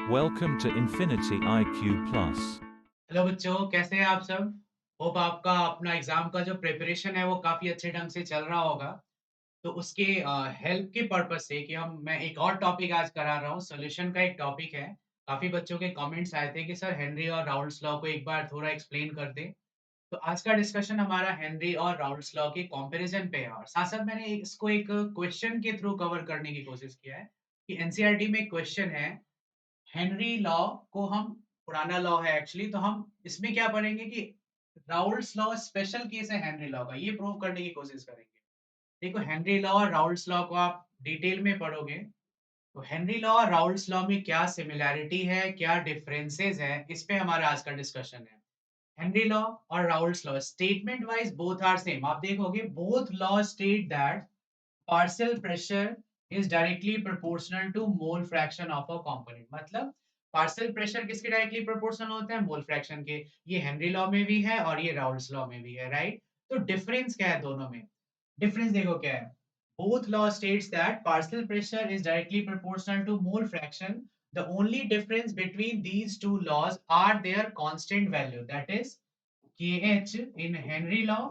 Welcome to Infinity IQ Plus. Hello बच्चों, कैसे हैं आप सब? होप आपका अपना एग्ज़ाम का जो प्रिपरेशन है वो काफ़ी अच्छे ढंग से चल रहा होगा। तो उसके हेल्प के पर्पज़ से कि हम मैं एक और टॉपिक आज करा रहा हूँ, सॉल्यूशन का एक टॉपिक है। काफ़ी बच्चों के कमेंट्स आए थे कि सर हेनरी और राउल्स लॉ को एक बार थोड़ा एक्सप्लेन कर दें। तो आज का डिस्कशन हमारा हेनरी और राउल्स लॉ के कंपैरिज़न पे है और साथ-साथ मैंने इसको एक क्वेश्चन के थ्रू कवर करने की कोशिश किया है कि एनसीईआरटी में एक क्वेश्चन है हेनरी लॉ को हम पुराना लॉ है एक्चुअली तो हम इसमें क्या पढ़ेंगे कि राउल्स लॉ स्पेशल केस है हेनरी लॉ का ये प्रूव करने की कोशिश करेंगे। देखो हेनरी लॉ और राउल्स लॉ को आप डिटेल में पढ़ोगे तो हेनरी लॉ और राउल्स लॉ में क्या सिमिलैरिटी है, क्या डिफरेंसेस है, इस पे हमारा आज का डिस्कशन है। हेनरी लॉ और Raoult's law statement wise both are same. आप देखोगे both law state that partial pressure is directly proportional to mole fraction of a component. मतलब पार्शियल प्रेशर किसके डायरेक्टली प्रोपोर्शनल होते हैं? मोल फ्रैक्शन के। ये हेनरी लॉ में भी है और ये राउल्स लॉ में भी है, राइट? तो डिफरेंस क्या है दोनों में? डिफरेंस देखो क्या है। Both law states that partial pressure is directly proportional to mole fraction. The only difference between these two laws are their constant value, that is kh in Henry law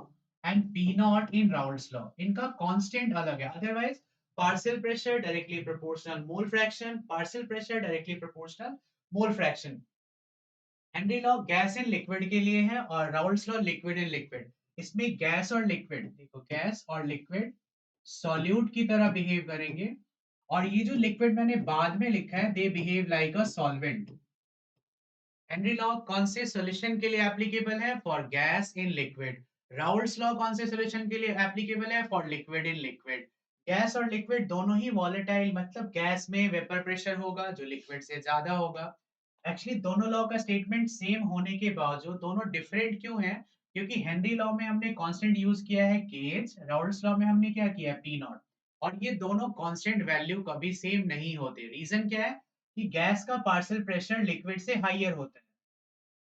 and p naught in Raoult's law. इनका constant अलग है। Otherwise partial pressure directly proportional mole fraction, partial pressure directly proportional mole fraction. Henry law gas and liquid के लिए है और Raoult's law liquid and liquid. इसमें gas और liquid देखो, गैस और लिक्विड सॉल्यूट की तरह बिहेव करेंगे और ये जो लिक्विड मैंने बाद में लिखा है they behave like a solvent. Henry law कौन से सॉल्यूशन के लिए एप्लीकेबल है? For gas in liquid. Raoult's law कौन से सॉल्यूशन के लिए एप्लीकेबल है? For liquid in liquid. Gas और लिक्विड दोनों ही वॉलेटाइल, मतलब गैस में वेपर प्रेशर होगा जो लिक्विड से ज्यादा होगा। एक्चुअली दोनों लॉ का स्टेटमेंट सेम होने के बावजूद दोनों डिफरेंट क्यों हैं? क्योंकि हेनरी लॉ में हमने कांस्टेंट यूज किया है केज, राउल्ट्स लॉ में हमने क्या किया है? P not. और ये दोनों कांस्टेंट वैल्यू कभी सेम नहीं होते। रीजन क्या है? कि गैस का पार्शियल प्रेशर लिक्विड से हाईयर होता है।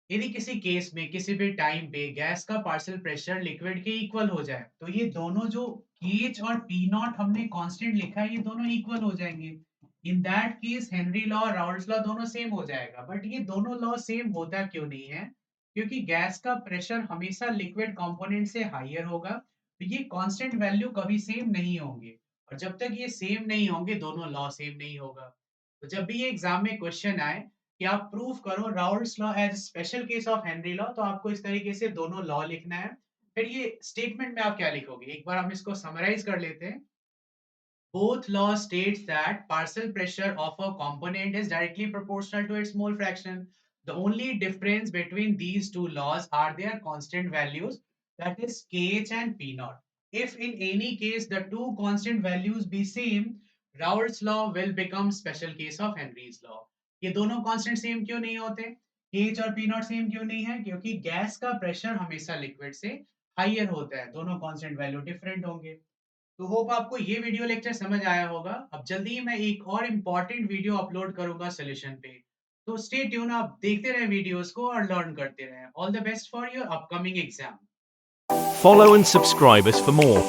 यदि किसी केस में किसी भी टाइम पे गैस का पार्शियल प्रेशर लिक्विड के इक्वल हो जाए तो ये दोनों जो केज और पी नॉट हमने कांस्टेंट लिखा है ये दोनों इक्वल हो जाएंगे। In that case Henry law और राउल्ट्स लॉ दोनों सेम हो जाएगा। बट ये दोनों लॉ सेम होता क्यों नहीं है? क्योंकि गैस का प्रेशर हमेशा लिक्विड कंपोनेंट से हाईयर होगा तो ये कांस्टेंट वैल्यू कभी सेम नहीं होंगे। और जब तक ये सेम नहीं होंगे दोनों लॉ सेम नहीं होगा। तो जब भी ये एग्जाम में क्वेश्चन आए कि आप प्रूव करो Raoult's law as special case of Henry law, तो आपको इस तरीके से दोनों लॉ लिखना है। फिर ये स्टेटमेंट में आप क्या लिखोगे? एक बार हम इसको समराइज कर लेते हैं। Both law states that partial pressure of a component is directly proportional to its mole fraction. The only difference between these two laws are their constant values, that is Kh and P naught. If in any case the two constant values be same, Raoult's law will become special case of Henry's law. ये दोनों constant same क्यों नहीं होते? Kh और P naught same क्यों नहीं है? क्योंकि गैस का प्रेशर हमेशा लिक्विड से हाइयर होता है। दोनों कांस्टेंट वैल्यू डिफरेंट होंगे। तो होप आपको ये वीडियो लेक्चर समझ आया होगा। अब जल्दी ही मैं एक और इम्पोर्टेंट वीडियो अपलोड करूंगा सॉल्यूशन पे। तो स्टे ट्यून, आप देखते रहें वीडियोस को और लर्न करते रहें। All the best for your upcoming exam. Follow and subscribe us for more.